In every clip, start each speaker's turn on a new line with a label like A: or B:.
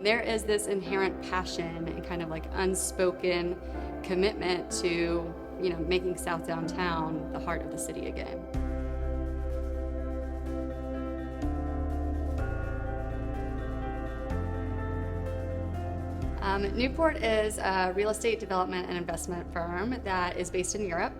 A: There is this inherent passion and kind of like unspoken commitment to, making South Downtown the heart of the city again. Newport is a real estate development and investment firm that is based in Europe.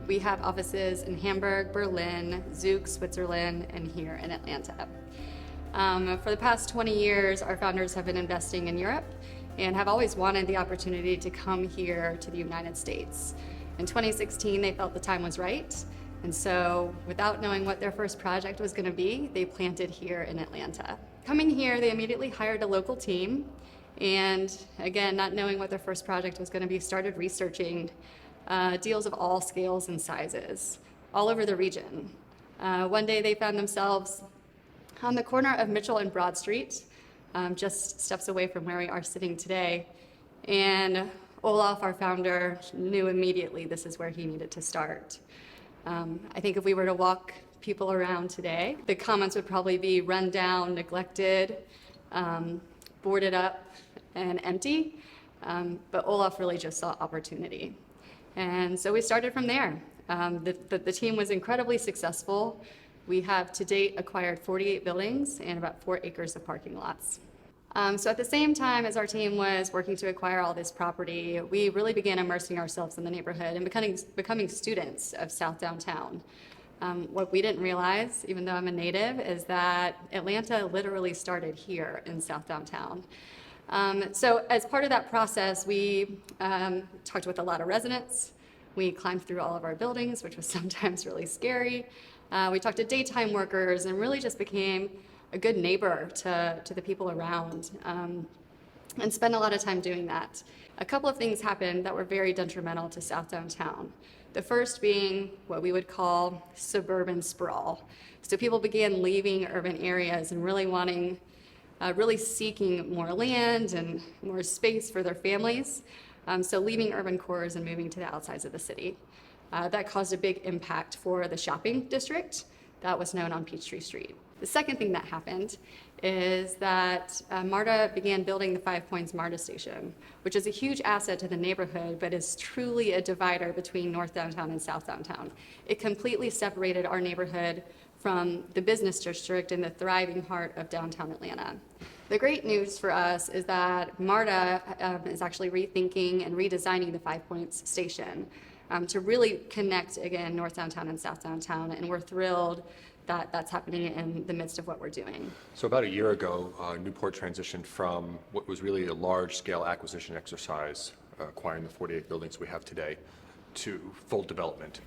A: We have offices in Hamburg, Berlin, Zug, Switzerland, and here in Atlanta. For the past 20 years, our founders have been investing in Europe and have always wanted the opportunity to come here to the United States. In 2016, they felt the time was right, and so without knowing what their first project was going to be, they planted here in Atlanta. Coming here, they immediately hired a local team, and again, not knowing what their first project was going to be, started researching deals of all scales and sizes all over the region. One day they found themselves on the corner of Mitchell and Broad Street, just steps away from where we are sitting today. And Olaf, our founder, knew immediately this is where he needed to start. I think if we were to walk people around today, the comments would probably be run down, neglected, boarded up, and empty. But Olaf really just saw opportunity. And so we started from there. The team was incredibly successful. We have to date acquired 48 buildings and about 4 acres of parking lots. So at the same time as our team was working to acquire all this property, we really began immersing ourselves in the neighborhood and becoming students of South Downtown. What we didn't realize, even though I'm a native, is that Atlanta literally started here in South Downtown. So as part of that process, we talked with a lot of residents. We climbed through all of our buildings, which was sometimes really scary. We talked to daytime workers and really just became a good neighbor to the people around, and spent a lot of time doing that. A couple of things happened that were very detrimental to South Downtown. The first being what we would call suburban sprawl. So people began leaving urban areas and really seeking more land and more space for their families. So leaving urban cores and moving to the outsides of the city. That caused a big impact for the shopping district that was known on Peachtree Street. The second thing that happened is that MARTA began building the Five Points MARTA station, which is a huge asset to the neighborhood, but is truly a divider between North Downtown and South Downtown. It completely separated our neighborhood from the business district and the thriving heart of downtown Atlanta. The great news for us is that MARTA is actually rethinking and redesigning the Five Points station to really connect, again, North Downtown and South Downtown, and we're thrilled that that's happening in the midst of what we're doing.
B: So about a year ago, Newport transitioned from what was really a large-scale acquisition exercise, acquiring the 48 buildings we have today, to full development.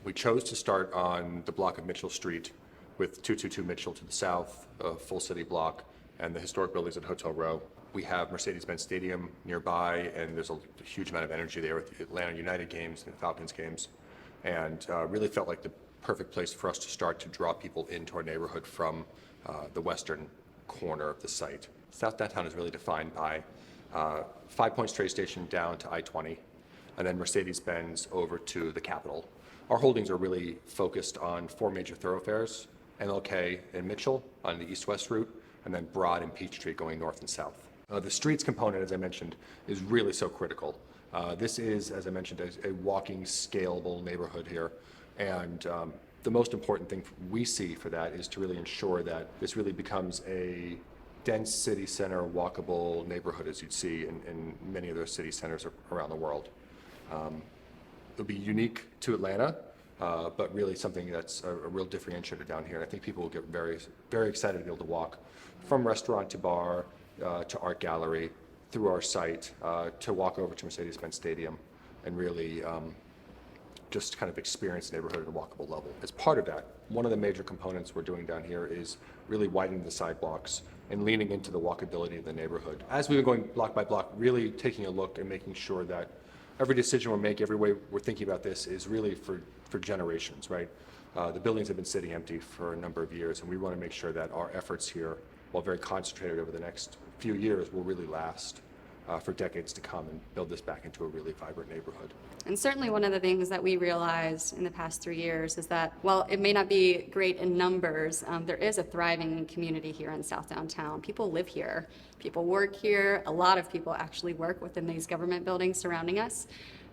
B: We chose to start on the block of Mitchell Street with 222 Mitchell to the south, a full city block, and the historic buildings at Hotel Row. We have Mercedes-Benz Stadium nearby, and there's a huge amount of energy there with the Atlanta United games and Falcons games, and really felt like the perfect place for us to start to draw people into our neighborhood from the western corner of the site. South Downtown is really defined by 5 Points train station down to I-20, and then Mercedes-Benz over to the Capitol. Our holdings are really focused on 4 major thoroughfares, MLK and Mitchell on the east-west route, and then Broad and Peachtree going north and south. The streets component, as I mentioned, is really so critical. This is, as I mentioned, a walking, scalable neighborhood here. And the most important thing we see for that is to really ensure that this really becomes a dense city center, walkable neighborhood, as you'd see in many of those city centers around the world. It'll be unique to Atlanta, but really something that's a real differentiator down here. And I think people will get very, very excited to be able to walk from restaurant to bar, to art gallery, through our site, to walk over to Mercedes-Benz Stadium and really just kind of experience the neighborhood at a walkable level. As part of that, one of the major components we're doing down here is really widening the sidewalks and leaning into the walkability of the neighborhood. As we've been going block by block, really taking a look and making sure that every decision we're making, every way we're thinking about this is really for generations, right? The buildings have been sitting empty for a number of years, and we want to make sure that our efforts here, while very concentrated over the next few years, will really last. for decades to come and build this back into a really vibrant neighborhood.
A: And certainly one of the things that we realized in the past 3 years is that while it may not be great in numbers, there is a thriving community here in South Downtown. People live here, people work here, a lot of people actually work within these government buildings surrounding us.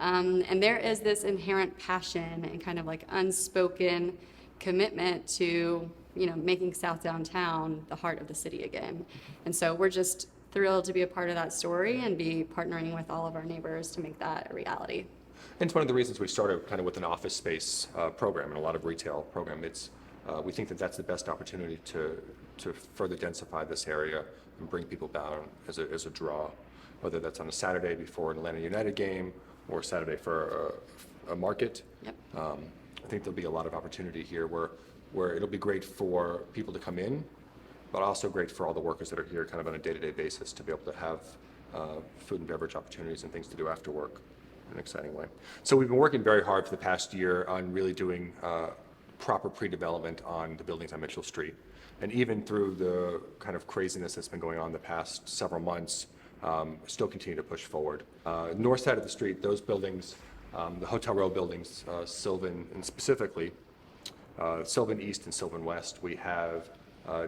A: And there is this inherent passion and kind of like unspoken commitment to, making South Downtown the heart of the city again. And so we're just thrilled to be a part of that story and be partnering with all of our neighbors to make that a reality.
B: And it's one of the reasons we started kind of with an office space program and a lot of retail program. We think that that's the best opportunity to further densify this area and bring people down as a draw, whether that's on a Saturday before an Atlanta United game or a Saturday for a market.
A: Yep.
B: I think there'll be a lot of opportunity here where it'll be great for people to come in, but also great for all the workers that are here kind of on a day-to-day basis to be able to have food and beverage opportunities and things to do after work in an exciting way. So we've been working very hard for the past year on really doing proper pre-development on the buildings on Mitchell Street. And even through the kind of craziness that's been going on the past several months, still continue to push forward. North side of the street, those buildings, the Hotel Row buildings, Sylvan, and specifically Sylvan East and Sylvan West, we have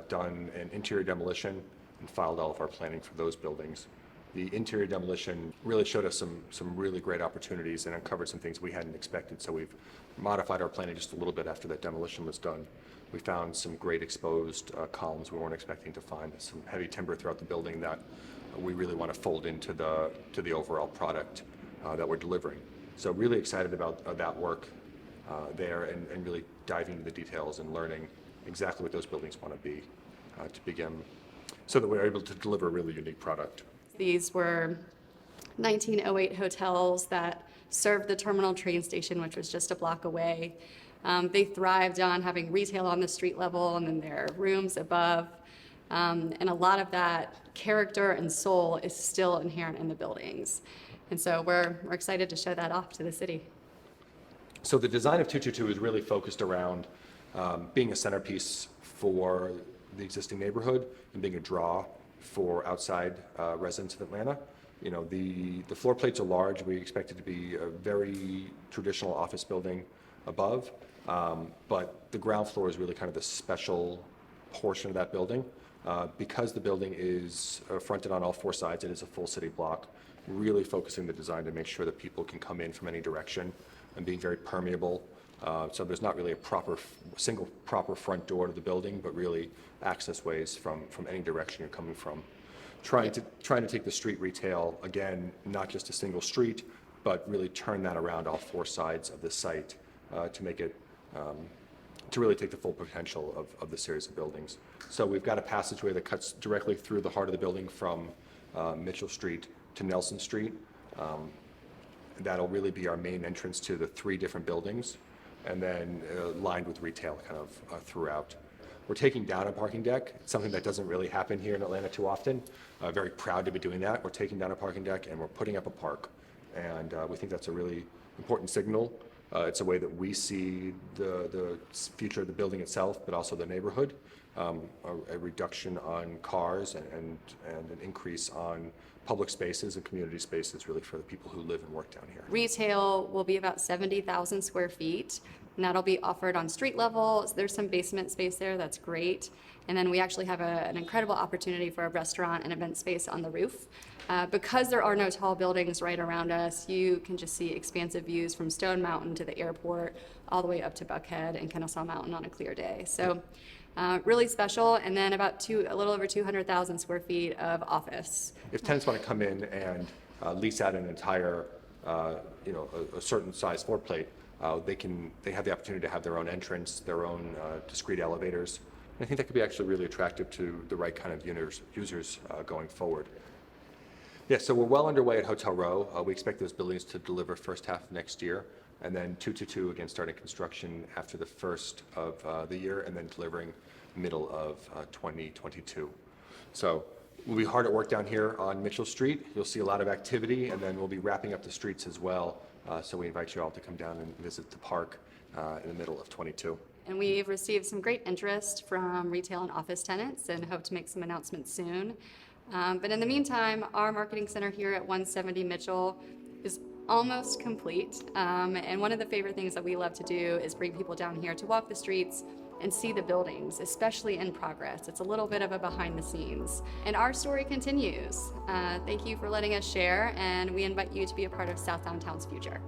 B: done an interior demolition and filed all of our planning for those buildings. The interior demolition really showed us some really great opportunities and uncovered some things we hadn't expected, so we've modified our planning just a little bit after that demolition was done. We found some great exposed columns we weren't expecting to find, some heavy timber throughout the building that we really want to fold into the overall product that we're delivering. So really excited about that work there and really diving into the details and learning exactly what those buildings want to be to begin, so that we're able to deliver a really unique product.
A: These were 1908 hotels that served the terminal train station, which was just a block away. They thrived on having retail on the street level and then their rooms above. And a lot of that character and soul is still inherent in the buildings. And so we're excited to show that off to the city.
B: So the design of 222 is really focused around being a centerpiece for the existing neighborhood and being a draw for outside residents of Atlanta. The floor plates are large. We expect it to be a very traditional office building above, but the ground floor is really kind of the special portion of that building. Because the building is fronted on all four sides, it is a full city block, really focusing the design to make sure that people can come in from any direction and being very permeable. So there's not really a single proper front door to the building, but really access ways from any direction you're coming from. Trying to take the street retail, again, not just a single street, but really turn that around all four sides of the site to make it, to really take the full potential of the series of buildings. So we've got a passageway that cuts directly through the heart of the building from Mitchell Street to Nelson Street. That'll really be our main entrance to the three different buildings, and then lined with retail kind of throughout. We're taking down a parking deck. It's something that doesn't really happen here in Atlanta too often. Very proud to be doing that. We're taking down a parking deck and we're putting up a park. And we think that's a really important signal. It's a way that we see the future of the building itself, but also the neighborhood. A reduction on cars and an increase on public spaces and community spaces really for the people who live and work down here.
A: Retail will be about 70,000 square feet, and that'll be offered on street level. So there's some basement space there, that's great. And then we actually have an incredible opportunity for a restaurant and event space on the roof. Because there are no tall buildings right around us, you can just see expansive views from Stone Mountain to the airport, all the way up to Buckhead and Kennesaw Mountain on a clear day. So really special. And then about a little over 200,000 square feet of office.
B: If tenants want to come in and lease out an entire, a certain size floor plate, they have the opportunity to have their own entrance, their own discrete elevators. And I think that could be actually really attractive to the right kind of users going forward. Yeah, so we're well underway at Hotel Row. We expect those buildings to deliver first half of next year, and then 222 again starting construction after the first of the year, and then delivering middle of 2022. So we'll be hard at work down here on Mitchell Street. You'll see a lot of activity, and then we'll be wrapping up the streets as well. So we invite you all to come down and visit the park in the middle of 22.
A: And we've received some great interest from retail and office tenants and hope to make some announcements soon. But in the meantime, our marketing center here at 170 Mitchell is almost complete. And one of the favorite things that we love to do is bring people down here to walk the streets and see the buildings, especially in progress. It's a little bit of a behind the scenes. And our story continues. Thank you for letting us share, and we invite you to be a part of South Downtown's future.